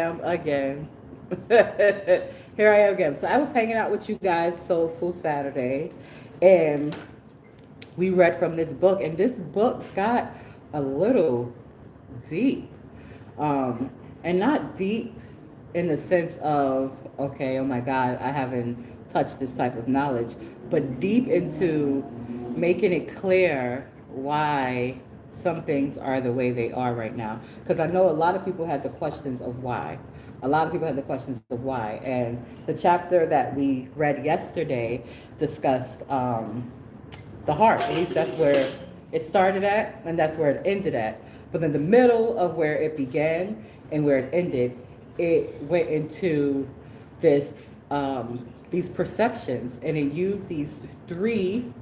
am again. Here I am again. So I was hanging out with you guys Soulful Saturday, and we read from this book, and this book got a little deep. And not deep in the sense of, okay, oh my God, I haven't touched this type of knowledge, but deep into making it clear why some things are the way they are right now. Because I know a lot of people had the questions of why. A lot of people had the questions of why. And the chapter that we read yesterday discussed the heart. At least that's where it started at, and that's where it ended at. But in the middle of where it began and where it ended, it went into this these perceptions, and it used these three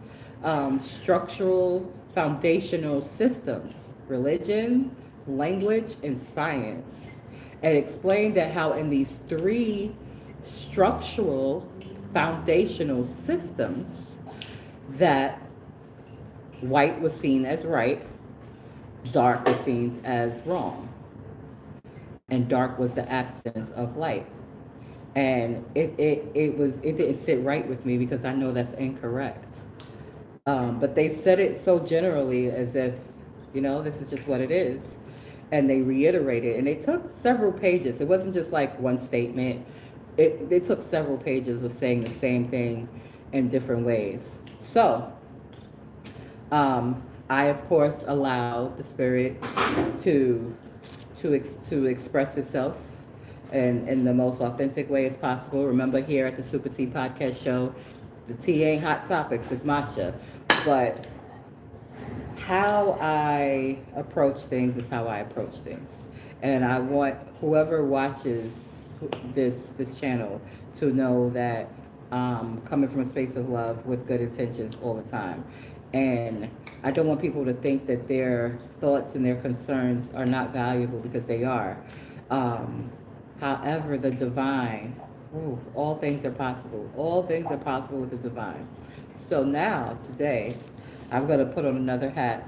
structural foundational systems: religion, language, and science. And explained that how in these three structural foundational systems, that white was seen as right, dark was seen as wrong, and dark was the absence of light. And it didn't sit right with me because I know that's incorrect. But they said it so generally as if, this is just what it is. And they reiterated, and they took several pages. It wasn't just like one statement. They took several pages of saying the same thing in different ways. So, I, of course, allowed the spirit to express itself in the most authentic way as possible. Remember, here at the SupaTea Podcast Show, the tea ain't hot topics, it's matcha. But how I approach things is how I approach things. And I want whoever watches this channel to know that coming from a space of love with good intentions all the time. And I don't want people to think that their thoughts and their concerns are not valuable, because they are. However, the divine, all things are possible. All things are possible with the divine. So now, today, I'm going to put on another hat,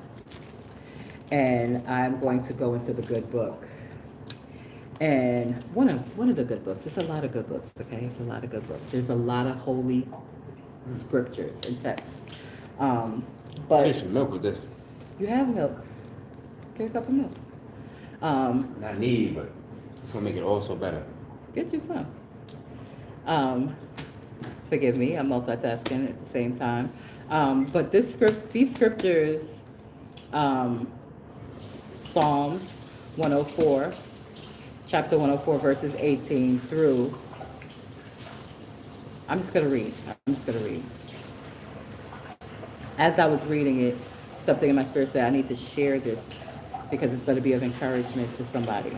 and I'm going to go into the good book. And one of the good books, there's a lot of good books, okay? It's a lot of good books. There's a lot of holy scriptures and texts. But I need some milk with this. You have milk. Get a cup of milk. Not need, but it's gonna make it all so better. Get you some. Forgive me, I'm multitasking at the same time. But these scriptures, Psalms 104, chapter 104, verses 18 through. I'm just gonna read. As I was reading it, something in my spirit said, I need to share this because it's going to be of encouragement to somebody.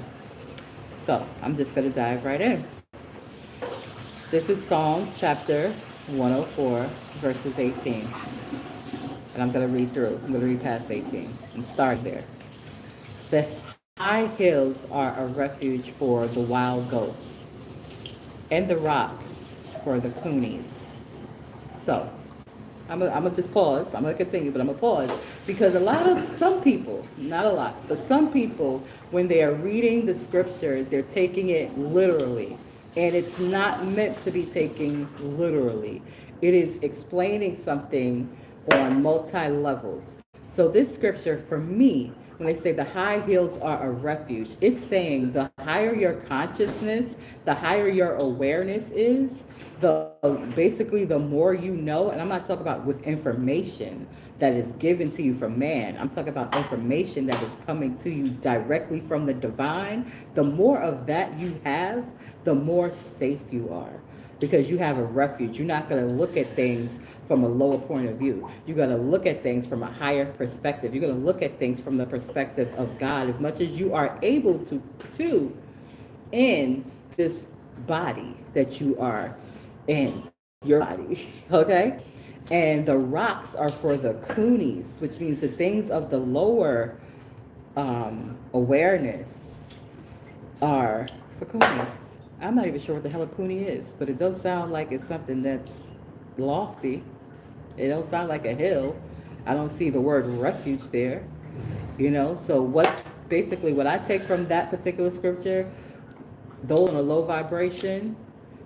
So I'm just going to dive right in. This is Psalms chapter 104, verses 18. And I'm going to read through. I'm going to read past 18 and start there. The high hills are a refuge for the wild goats, and the rocks for the coonies. So, I'm gonna just pause. I'm gonna continue, but I'm gonna pause because some people, not a lot, but some people, when they are reading the scriptures, they're taking it literally, and it's not meant to be taken literally. It is explaining something on multi-levels. So this scripture, for me, when they say the high hills are a refuge, it's saying the higher your consciousness, the higher your awareness is, basically the more you know. And I'm not talking about with information that is given to you from man. I'm talking about information that is coming to you directly from the divine. The more of that you have, the more safe you are, because you have a refuge. You're not going to look at things from a lower point of view. You're going to look at things from a higher perspective. You're going to look at things from the perspective of God as much as you are able to in this body that you are in, your body, okay? And the rocks are for the coonies, which means the things of the lower awareness are for coonies. I'm not even sure what the hell a coonie is, but it does sound like it's something that's lofty. It don't sound like a hill. I don't see the word refuge there, So what's basically what I take from that particular scripture, Those on a low vibration,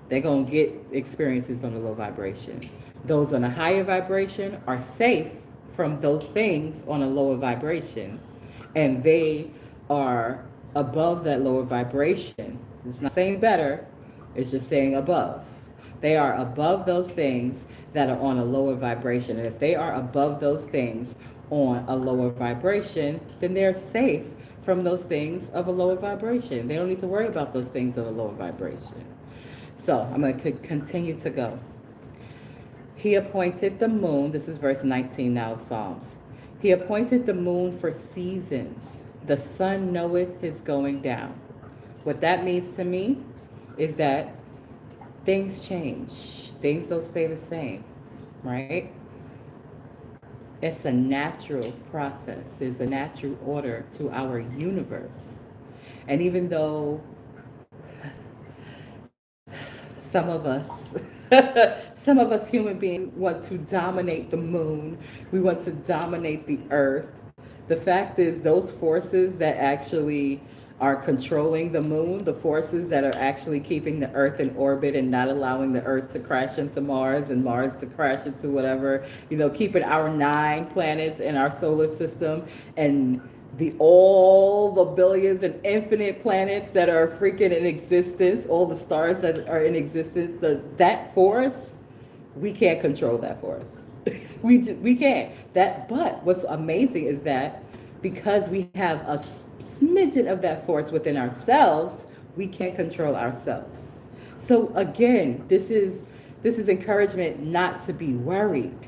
they're going to get experiences on a low vibration. Those on a higher vibration are safe from those things on a lower vibration. And they are above that lower vibration. It's not saying better, it's just saying above. They are above those things that are on a lower vibration. And if they are above those things on a lower vibration, then they're safe from those things of a lower vibration. They don't need to worry about those things of a lower vibration. So I'm going to continue to go. He appointed the moon. This is verse 19 now of Psalms. He appointed the moon for seasons. The sun knoweth his going down. What that means to me is that things change. Things don't stay the same, right? It's a natural process. There's a natural order to our universe. And even though some of us human beings want to dominate the moon, we want to dominate the earth. The fact is, those forces that actually are controlling the moon, the forces that are actually keeping the earth in orbit and not allowing the earth to crash into Mars and Mars to crash into whatever, keeping our 9 planets in our solar system and all the billions and infinite planets that are freaking in existence, all the stars that are in existence, that force, we can't control that force. we can't. But what's amazing is that because we have a smidgen of that force within ourselves, we can control ourselves. So again, this is encouragement not to be worried.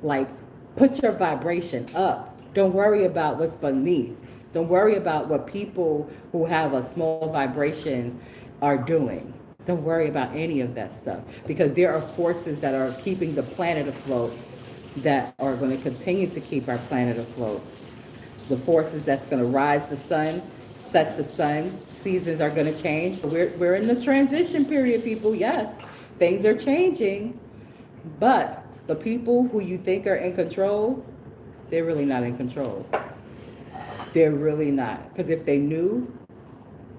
Like, put your vibration up. Don't worry about what's beneath. Don't worry about what people who have a small vibration are doing. Don't worry about any of that stuff, because there are forces that are keeping the planet afloat that are going to continue to keep our planet afloat. The forces that's going to rise the sun, set the sun, seasons are going to change. So we're in the transition period, people. Yes, things are changing, but the people who you think are in control, they're really not in control. They're really not. Because if they knew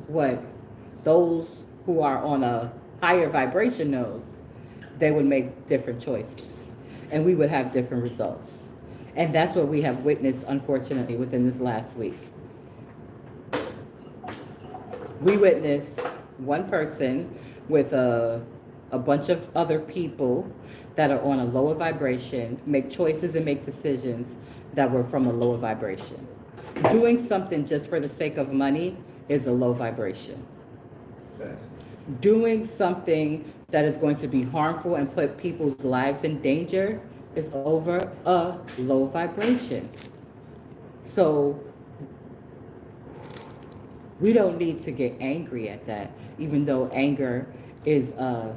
what those who are on a higher vibration knows, they would make different choices. And we would have different results. And that's what we have witnessed, unfortunately, within this last week. We witnessed one person with a bunch of other people that are on a lower vibration make choices and make decisions that were from a lower vibration. Doing something just for the sake of money is a low vibration. Doing something that is going to be harmful and put people's lives in danger is over a low vibration. So we don't need to get angry at that, even though anger is a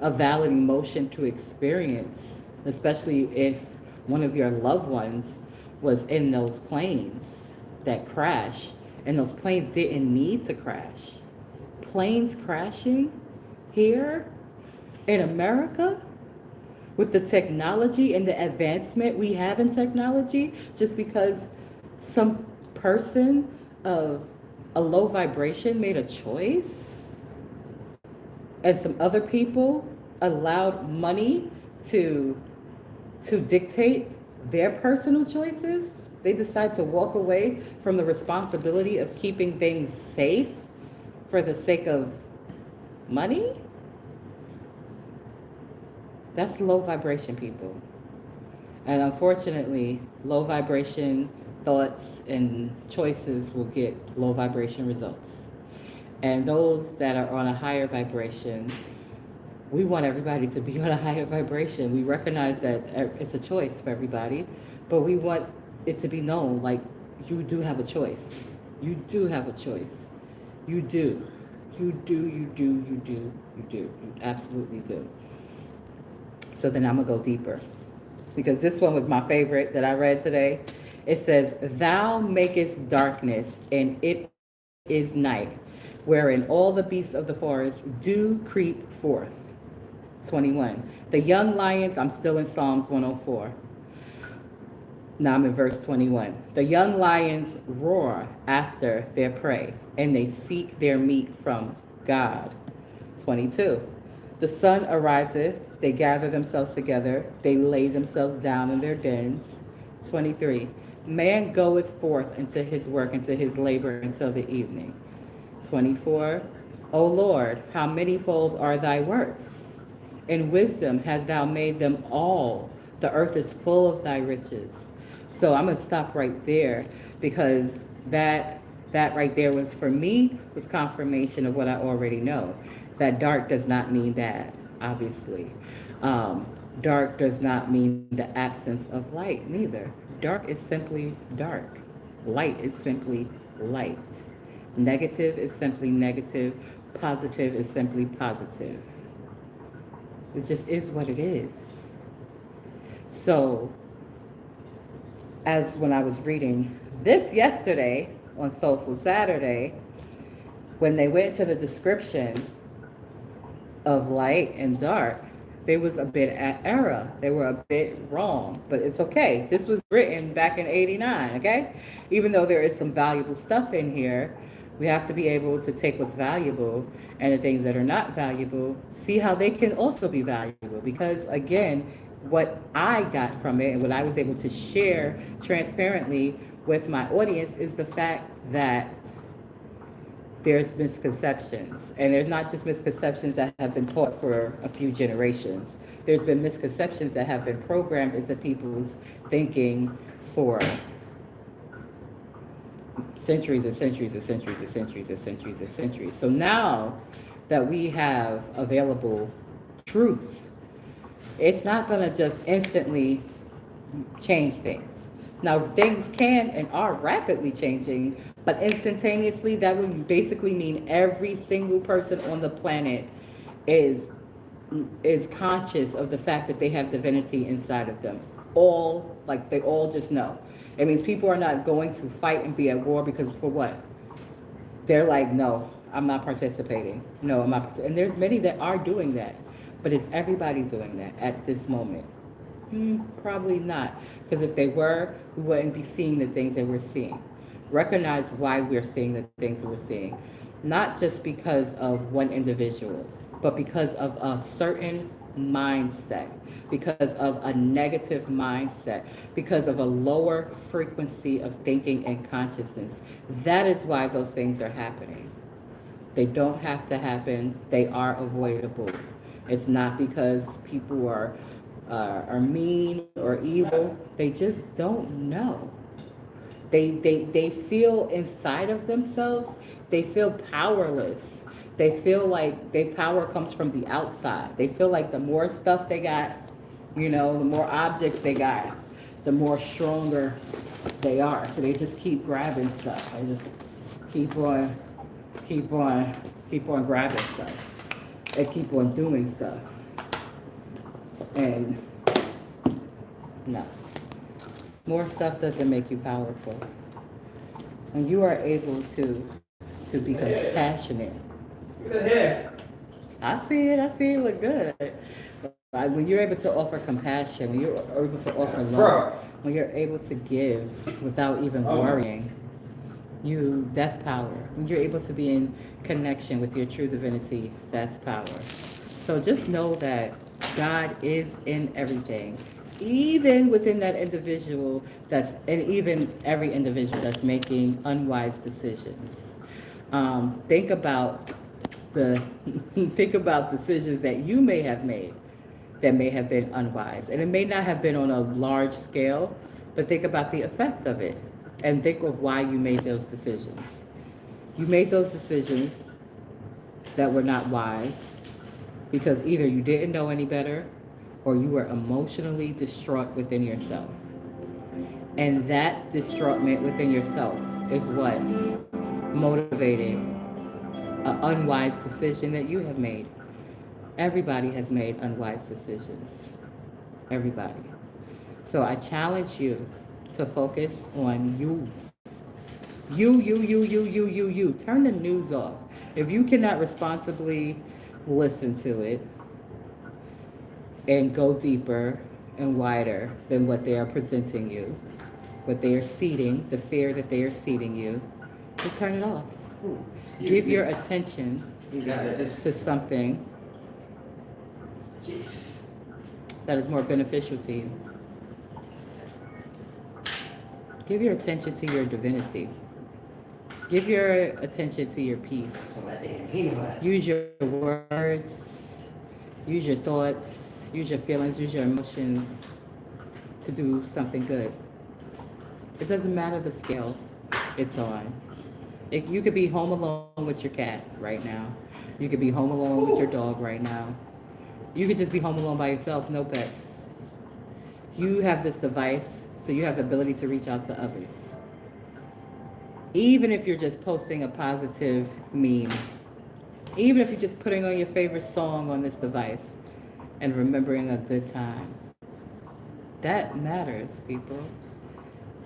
valid emotion to experience, especially if one of your loved ones was in those planes that crashed, and those planes didn't need to crash. Planes crashing here in America with the technology and the advancement we have in technology, just because some person of a low vibration made a choice and some other people allowed money to dictate their personal choices. They decide to walk away from the responsibility of keeping things safe for the sake of money. That's low vibration, people. And unfortunately, low vibration thoughts and choices will get low vibration results. And those that are on a higher vibration, we want everybody to be on a higher vibration. We recognize that it's a choice for everybody, but we want it to be known, like, you do have a choice. You do have a choice. You do. You do, you do, you do, you do. You absolutely do. So then I'm going to go deeper, because this one was my favorite that I read today. It says, "Thou makest darkness, and it is night, wherein all the beasts of the forest do creep forth." 21. The young lions, I'm still in Psalms 104. Now I'm in verse 21. The young lions roar after their prey, and they seek their meat from God. 22. The sun ariseth, they gather themselves together, they lay themselves down in their dens. 23. Man goeth forth into his work, into his labor until the evening. 24. O Lord, how manyfold are thy works? In wisdom hast thou made them all. The earth is full of thy riches. So I'm going to stop right there because that right there was, for me, was confirmation of what I already know. That dark does not mean bad, obviously. Dark does not mean the absence of light, neither. Dark is simply dark. Light is simply light. Negative is simply negative. Positive is simply positive. It just is what it is. So, as when I was reading this yesterday on Soulful Saturday, when they went to the description of light and dark, they was a bit at error. They were a bit wrong, but it's okay. This was written back in 89, okay? Even though there is some valuable stuff in here, we have to be able to take what's valuable and the things that are not valuable, see how they can also be valuable. Because again, what I got from it and what I was able to share transparently with my audience is the fact that there's misconceptions. And there's not just misconceptions that have been taught for a few generations. There's been misconceptions that have been programmed into people's thinking for centuries and centuries and centuries and centuries and centuries and centuries. So now that we have available truth, it's not going to just instantly change things. Now, things can and are rapidly changing, but instantaneously, that would basically mean every single person on the planet is conscious of the fact that they have divinity inside of them. All, like, they all just know. It means people are not going to fight and be at war because for what? They're like, no, I'm not participating. No, I'm not. And there's many that are doing that. But is everybody doing that at this moment? Probably not. Because if they were, we wouldn't be seeing the things that we're seeing. Recognize why we're seeing the things that we're seeing. Not just because of one individual, but because of a certain mindset, because of a negative mindset, because of a lower frequency of thinking and consciousness. That is why those things are happening. They don't have to happen. They are avoidable. It's not because people are mean or evil. They just don't know. They feel inside of themselves, they feel powerless. They feel like their power comes from the outside. They feel like the more stuff they got, the more objects they got, the more stronger they are. So they just keep grabbing stuff. They just keep on grabbing stuff. They keep on doing stuff. And no. More stuff doesn't make you powerful. When you are able to be compassionate. I see it look good. When you're able to offer compassion, when you're able to offer love, when you're able to give without even worrying, that's power. When you're able to be in connection with your true divinity, that's power. So just know that God is in everything. Even within that individual and even every individual that's making unwise decisions. Think about decisions that you may have made that may have been unwise. And it may not have been on a large scale, but think about the effect of it. And think of why you made those decisions. You made those decisions that were not wise because either you didn't know any better or you were emotionally distraught within yourself. And that distraughtment within yourself is what motivated an unwise decision that you have made. Everybody has made unwise decisions. Everybody. So I challenge you to focus on you. You. Turn the news off. If you cannot responsibly listen to it and go deeper and wider than what they are presenting you, what they are seeding, the fear that they are seeding you, then turn it off. Give your attention You got it. to something Jesus. that is more beneficial to you. Give your attention to your divinity. Give your attention to your peace. So that damn peanut butter. Use your words, use your thoughts, use your feelings, use your emotions to do something good. It doesn't matter the scale it's on. You could be home alone with your cat right now. You could be home alone with your dog right now. You could just be home alone by yourself, no pets. You have this device, so you have the ability to reach out to others. Even if you're just posting a positive meme, even if you're just putting on your favorite song on this device and remembering a good time. That matters, people.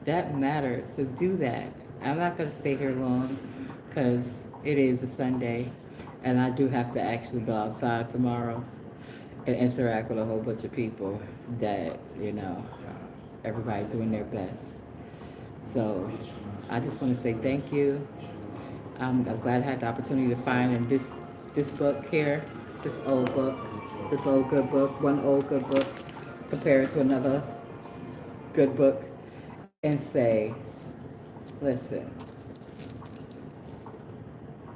That matters. So do that. I'm not going to stay here long because it is a Sunday and I do have to actually go outside tomorrow and interact with a whole bunch of people that, everybody doing their best. So I just want to say thank you. I'm glad I had the opportunity to find in this book here, this old good book, one old good book, compare it to another good book, and say, listen,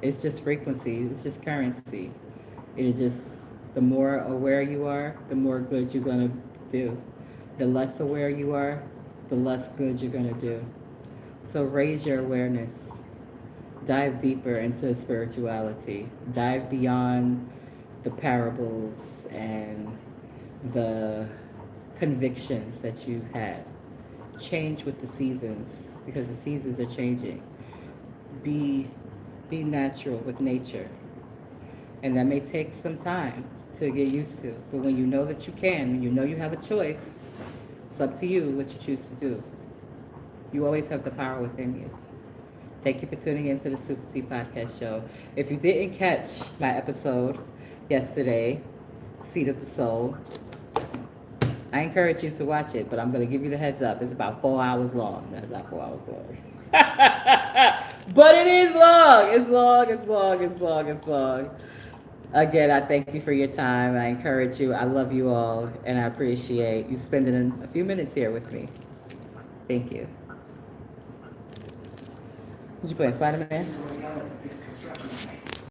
it's just frequency, it's just currency. It is just, the more aware you are, the more good you're going to do. The less aware you are, the less good you're going to do. So raise your awareness. Dive deeper into spirituality. Dive beyond the parables and the convictions that you've had. Change with the seasons, because the seasons are changing. Be natural with nature. And that may take some time to get used to. But when you know that you can, when you know you have a choice, it's up to you what you choose to do. You always have the power within you. Thank you for tuning in to the SupaTea Podcast Show. If you didn't catch my episode yesterday, Seed of the Soul, I encourage you to watch it, but I'm going to give you the heads up. It's about 4 hours long. That's not 4 hours long. But it is long. It's long. Again, I thank you for your time. I encourage you. I love you all, and I appreciate you spending a few minutes here with me. Thank you. What you playing, Spider-Man?